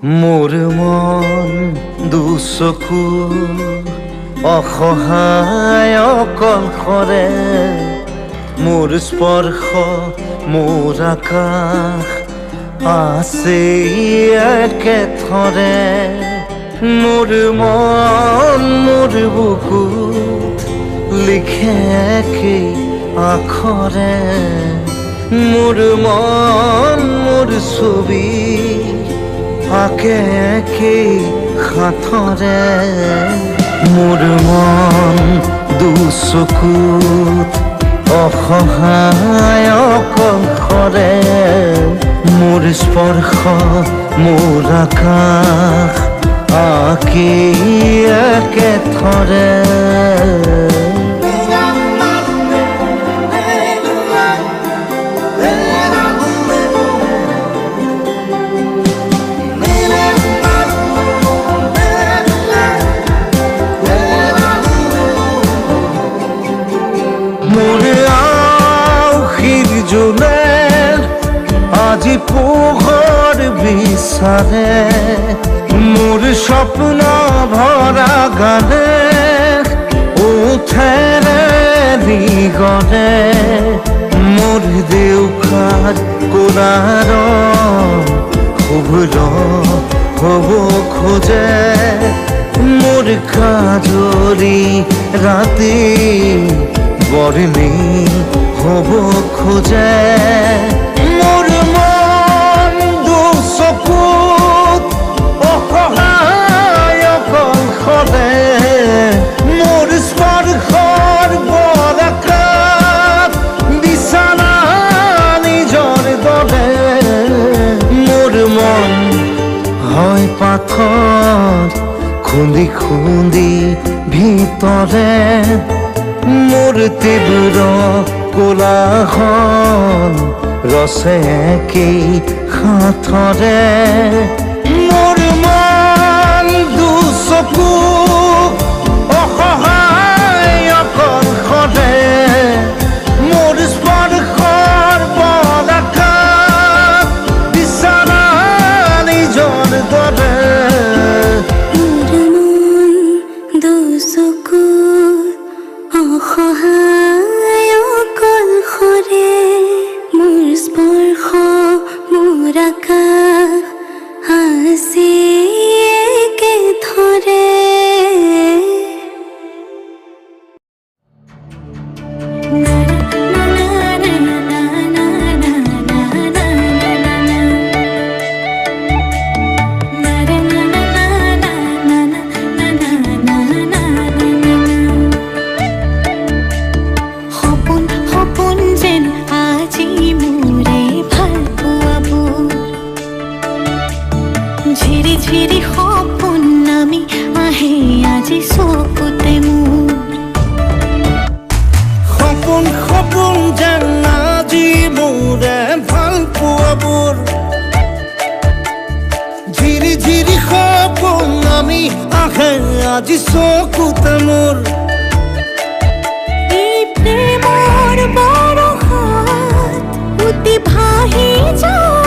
মোৰ মন দুচকু অসহায় অকলশৰে মোৰ স্পৰ্শ মোৰ আকাশ আছে একেথৰে মোৰ মন মোৰ বুকু লিখে একেই আখৰে মোৰ মন মোৰ ছবি আঁকে একেই হাতৰে মোৰ মন দুচকুত অসহায় অকলশৰে মোৰ স্পৰ্শ মোৰ আকাশ আঁকি একেথৰে আজি পোহৰ বিচাৰে মোৰ স্বপ্ন ভৰা গানে উঠেৰে নিগৰে মোৰ দেউখাৰ কোলাৰ শুভ্ৰ হ'ব খোজে মোৰ কাজৰি ৰাতি বৰ্ণি হ'ব খোজে মোৰ মন দুচকুত অসহায় অকলশৰে মোৰ স্পৰ্শৰ বৰকাত বিছানা নিজৰ দৰে মোৰ মন হয় পাথৰ খুন্দি খুন্দি ভিতৰে মোৰ তীব্ৰ কোলাহল ৰসে একেই হাতৰে মোৰ মন দুচকু অসহায় অকলশৰে মোৰ স্পৰ্শৰ বৰকাত বিছানা নিজৰ দৰে অসহায় অকলশৰে মোৰ স্পৰ্শ মোৰ আকাশ আছে একেথৰে ঝিৰি ঝিৰি সপোন নামি আহে আজি চকুতে মোৰ সপোন সপোন যেন আজি মোৰে ভাল পোৱাবোৰ ঝিৰি ঝিৰি সপোন নামি আহে আজি চকুতে মোৰ এই প্ৰেমৰ বৰষাত উটি ভাহি যাওঁ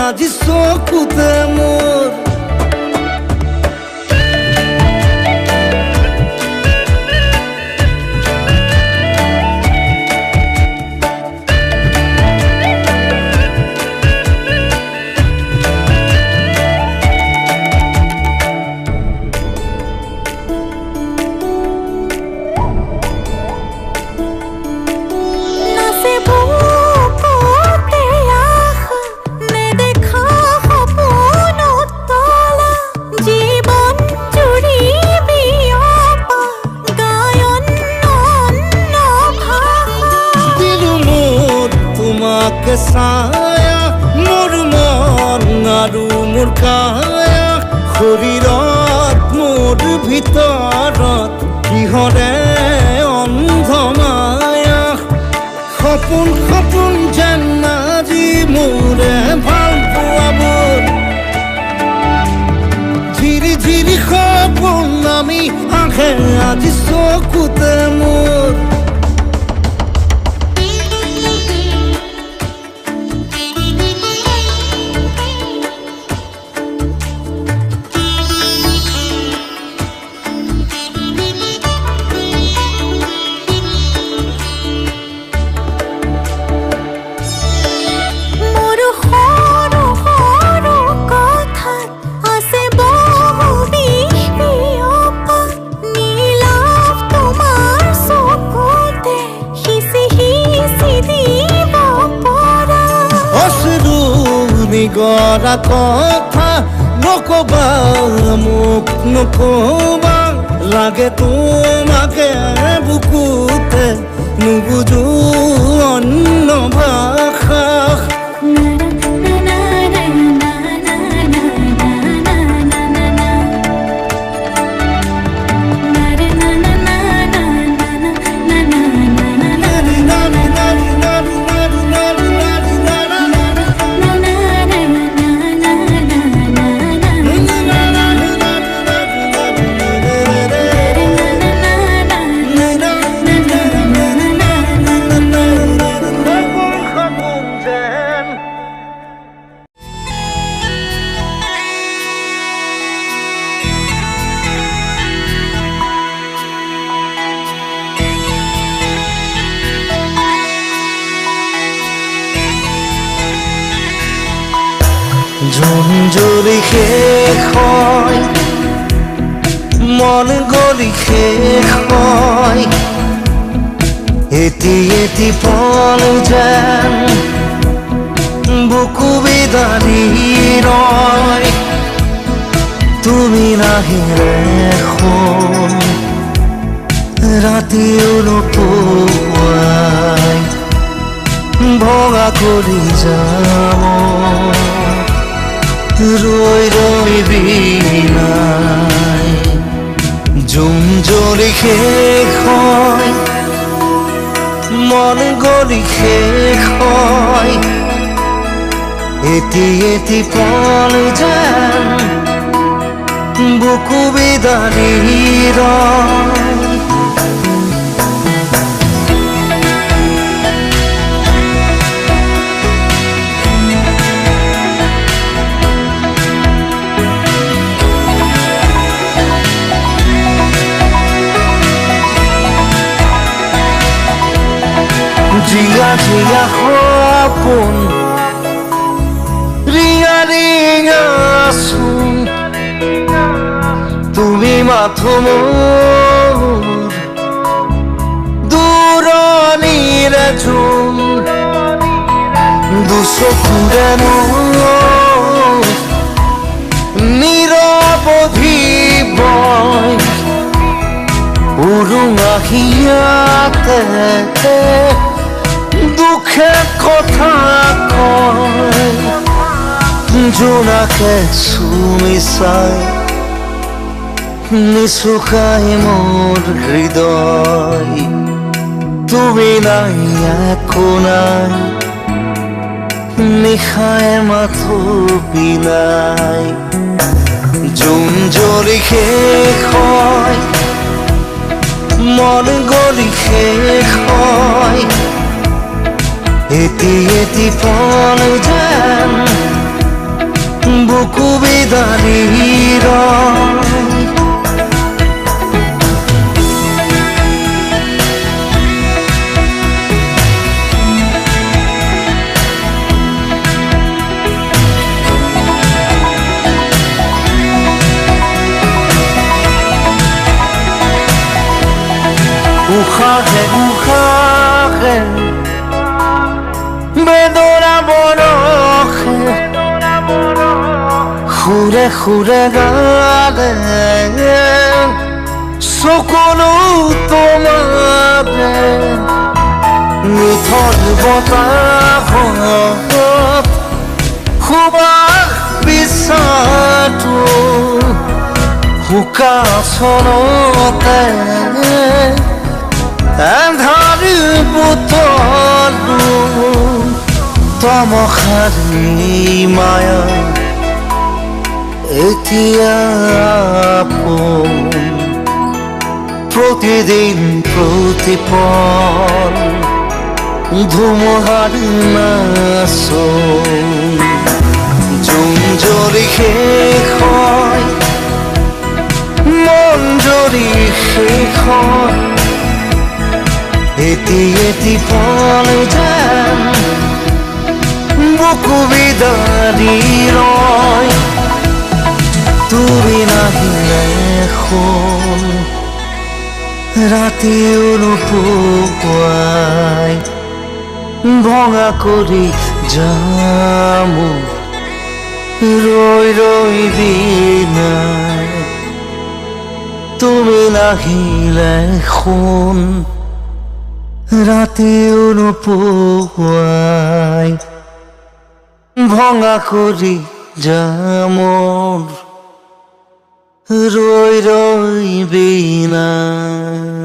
আজি চকুতে মোৰ ছায়া মোৰ মন আৰু মোৰ কায়া শৰীৰত মোৰ ভিতৰত কিহৰে অন্ধ মায়া সপোন সপোন যেন আহে আজি চকুতে মোৰ গৰা কথা নকবা মোক নকবা লাগে তোমাকে বুকুতে নুবুজো অন্য ভাষা ঝুমঝুৰি শেষ হয় মন গলি শেষ হয় এটি এটি পল যেন বুকু বিদাৰি ৰয় তুমি নাহিলে ৰাতিও নোপোৱাই ভগা কৰি যাম রই রই বিনাই জুম জ্বলি শেষ হয় মন গলি শেষ হয় এটি এটি পল যেন বুকু বিদাৰি ৰয় জিয়া জিয়া সপোন ৰিঙা ৰিঙা চোন তুমি মাথো মোৰ দূৰণিৰে জোন দুচকুৰে মোৰ নিৰৱধি বয় উৰুঙা হিয়াতে দুখে কথা কয় জোনাকে চুমি চাই নিচুকাই মোৰ হৃদয় তুমি নাই একো নাই নিশায় মাথো পিনাই জুম জ্বলি শেষ হয় মন গলি শেষ হয় এটি এটি পল যেন বুকু বিদাৰি ৰয় উশাহে উশাহে বেদনা বৰষে সুৰে সুৰে গালে চকুলো তোমাৰে নিথৰ বতাহত সুবাস বিচাৰটো শুকাচনতে আন্ধাৰ বুটলো তমসাৰী মায়া এতিয়া আপোন প্রতিদিন প্রতিপল ধুমুহার নাচন জুম যদি শেষ হয় মন যদি শেষ হয় এটি এটি পল যেন বুকু বিদাৰি ৰয় তুমি নাহিলে শুন ৰাতিও নোপোৱাই ভঙা কৰি যাম ৰৈ ৰৈ বিনাই তুমি নাহিলে শুন ৰাতিও নোপোৱাই ভঙা কৰি যাম ৰৈ ৰৈ বিনাই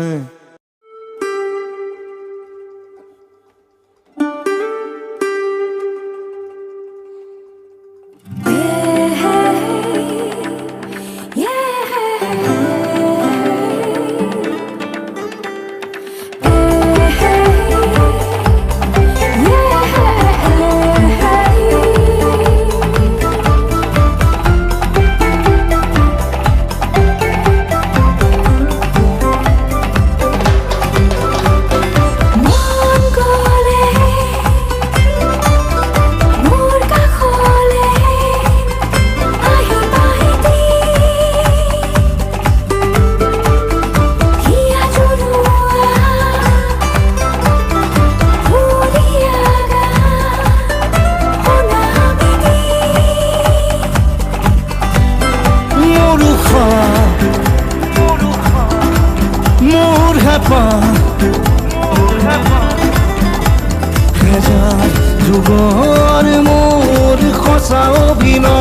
যুগৰ মোৰ সঁচা অভিনয়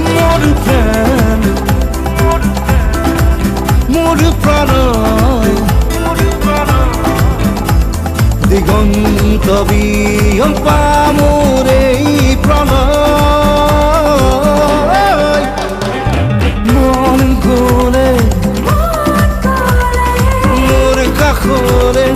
মোৰ প্ৰেম মোৰ প্ৰণয় দিগন্ত বিয়পা মোৰ এই প্ৰণয় মন গ'লে মোৰ কাষৰে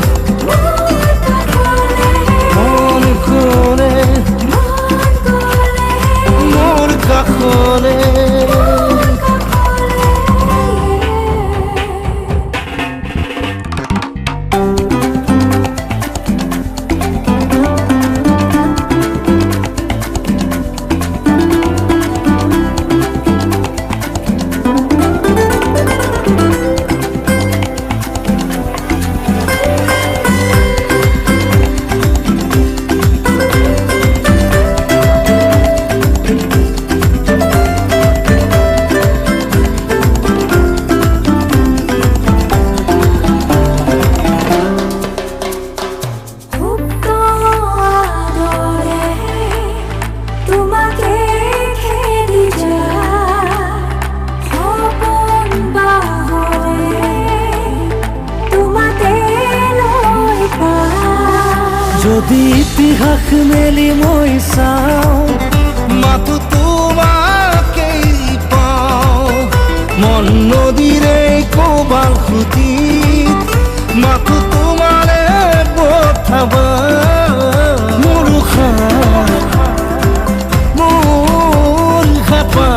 যদি ইতিহাস মেলি মই চাওঁ মাথো তোমাকেই পাওঁ মন নদীৰে কোবাল খুটিত মাথো তোমাৰে পঠাবা মোৰ খাপা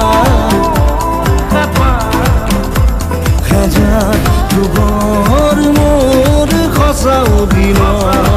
হাজাৰ যুগৰ মোৰ সঁচা অভিনয়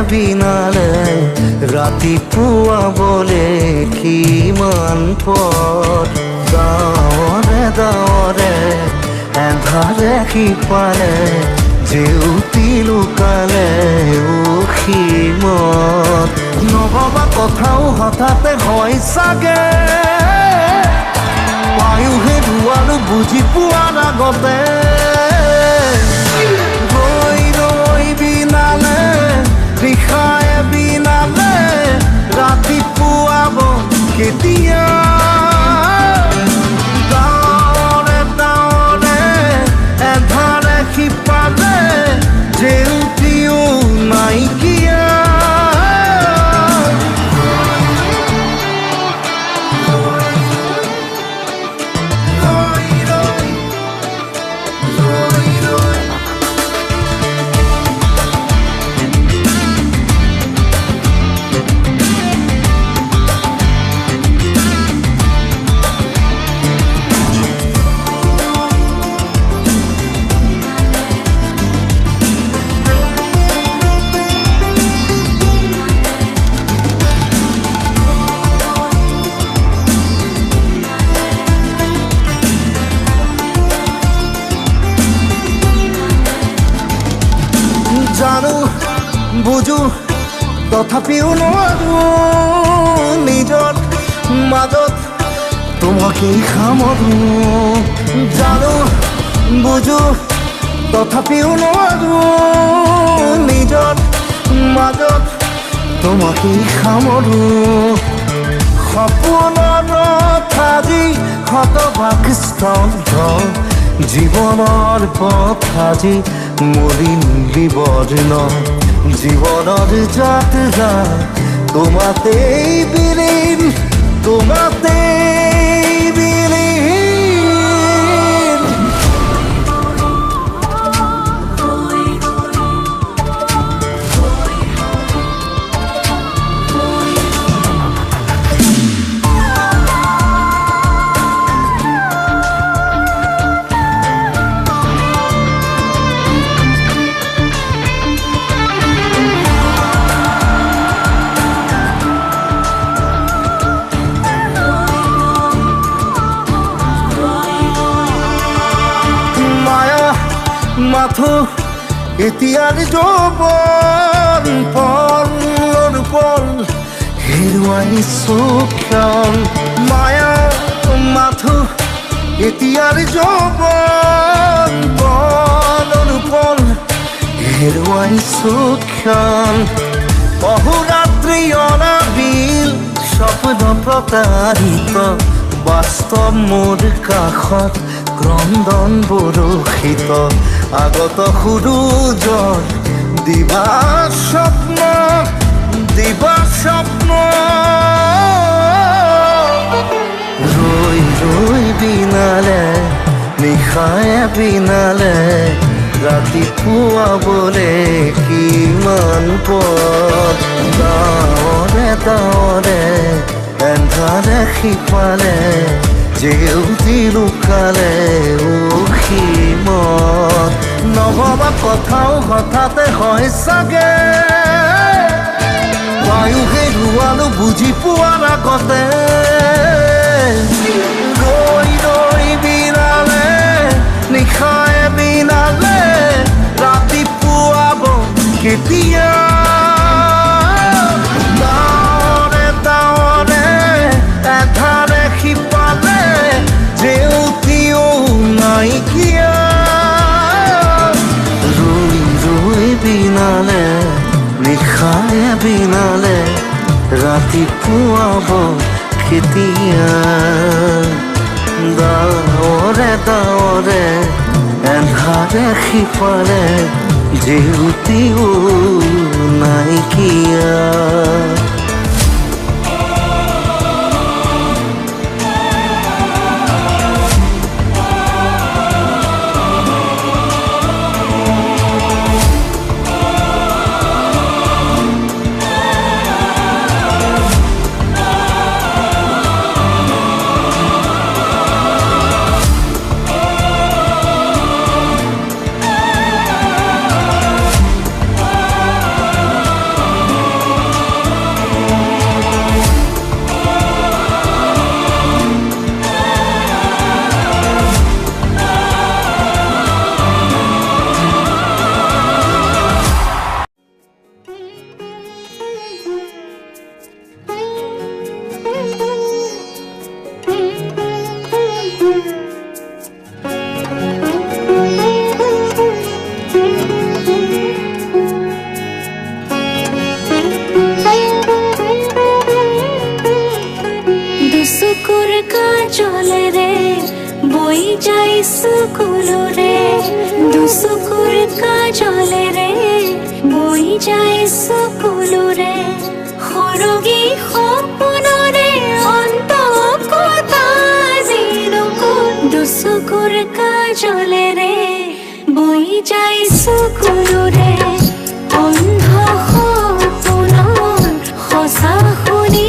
বিনালে ৰাতিপুৱা বলে কিমান পথ দাৱৰে দাৱৰে এন্ধাৰে সিপাৰে জেউতি লুকালে উসীমত নভবা কথাও হঠাতে হয় চাগে পায়ুহে ধোৱালো বুজি পোৱাৰ আগতে ৰৈ ৰৈ বিনালে নিশায়ে বিনালে ৰাতিপুৱাব কেতিয়া ডাৱৰে ডাৱৰে এন্ধাৰে সিপাৰে জেউতিও নাইকিয়া জানো বুজো তথাপিও নোৱাৰো নিজৰ মাজত তোমাকেই সামৰো জানো বুজো তথাপিও নোৱাৰো নিজৰ মাজত তোমাকেই সামৰো সপোনৰ আজি শতভাগ স্তব্ধ জীৱনৰ পথ আজি মলিন বিবৰ্ণ জীৱনৰ যাত্ৰা তোমাতেই বিলীন তোমাতেই বিলীন মাথো এতিয়াৰ যৌৱন পলৰ পল হেৰুৱাইছো ক্ষণ মায়া মাথো এতিয়াৰ যৌৱন পলৰ পল হেৰুৱাইছো ক্ষণ বহুৰাত্ৰি অনাবিল স্বপ্ন প্ৰতাৰিত বাস্তৱ মোৰ কাষত ক্ৰন্দন বৰষিত আগত সূৰুজৰ দিবা স্বপ্ন ৰৈ ৰৈ বিনালে নিশায়ে বিনালে ৰাতিপুৱা বলে কিমান পথ ডাৱৰে ডাৱৰে এন্ধাৰে সিপাৰে জেউতি লুকালে উসীমত নভবা কথাও হঠাতে হয় চাগে পায়ুহে ধোৱালো বুজি পোৱাৰ আগতে ৰৈ ৰৈ বিনালে নিশায়ে বিনালে ৰাতিপুৱাব কেতিয়া ডাৱৰে ডাৱৰে এধাৰে সিপালে জেউতিও নাইকিয়া ৰৈ ৰৈ বিনালে নিশায়ে বিনালে ৰাতিপুৱাব কেতিয়া ডাৱৰে ডাৱৰে এন্ধাৰে সিপাৰে জেউতিও নাইকিয়া বই যাই চকুলোৰে দুচকুৰ কাজলেৰে বই যাই চকুলোৰে সৰগী সপোনৰে অন্ত কথা জিনকো দুচকুৰ কাজলেৰে বই যাই চকুলোৰে অন্ধ সপোনৰ সঁচা শুনি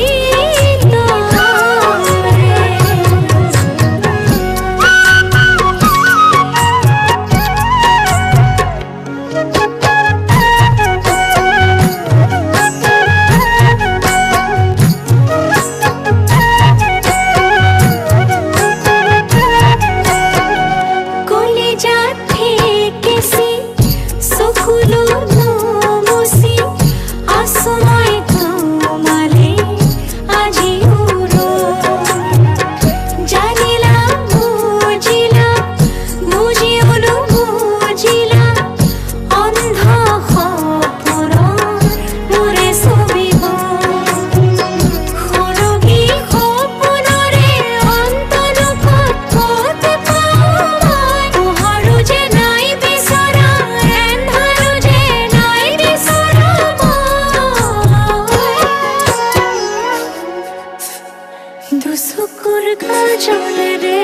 দুচকুৰ কাজলেৰে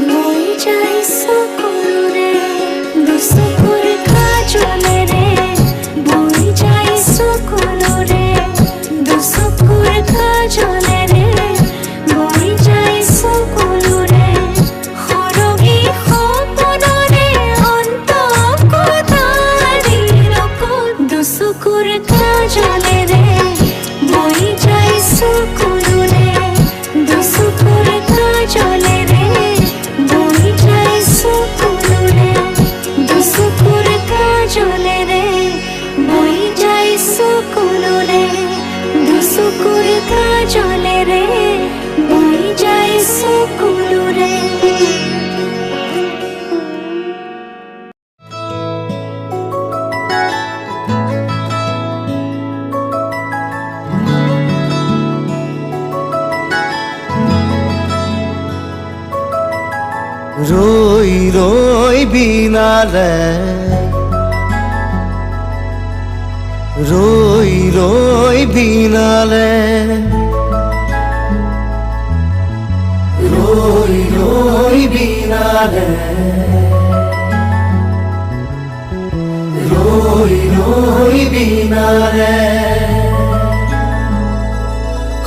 বই যাই চকুলোৰে দুচকুৰ কাজলেৰে বই যাই চকুলোৰে দুচকুৰ কাজলেৰে বই যাই চকুলোৰে সৰগী সপোনৰে অন্ত কথা দিনকো দুচকুৰ কাজলেৰে বই যাই চকুলোৰে দুচকুৰ কাজলেৰে বই যাই চকুলোৰে দুচকুৰ কাজলেৰে বই যাই চকুলোৰে দুচকুৰ কাজলেৰে বই যাই চকুলোৰে ৰই ৰই বিনালে ৰই ৰই বিনালে ৰই ৰই বিনালে ৰই ৰই বিনালে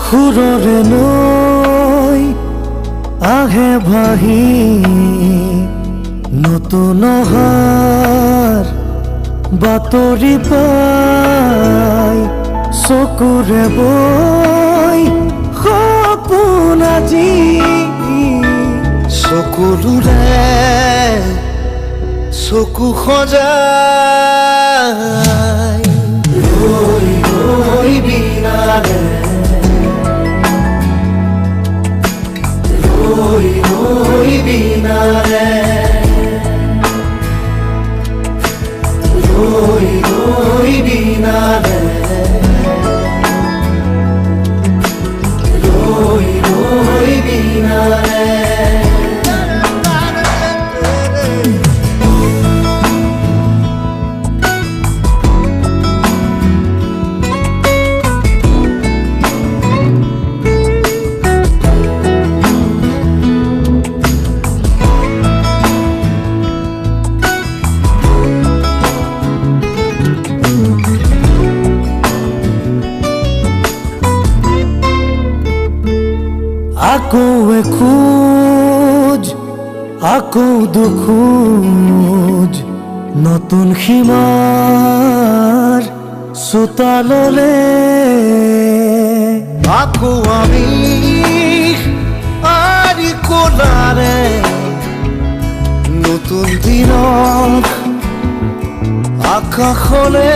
সুৰৰে নৈ আহে ভাহি নতুন অহাৰ বাতৰি পাই চকুৰে বৈ সপোন আজি চকুলোৰে চকু সজাই ৰৈ ৰৈ বিনালে ৰই ৰই বিনালে ৰই ৰই বিনালে ৰই ৰই বিনালে আকৌ এখোজ আকৌ দুখোজ নতুন সীমাৰ চোতাললে আকৌ আমি আৰি কোলাৰে নতুন দিনৰ আকাশলে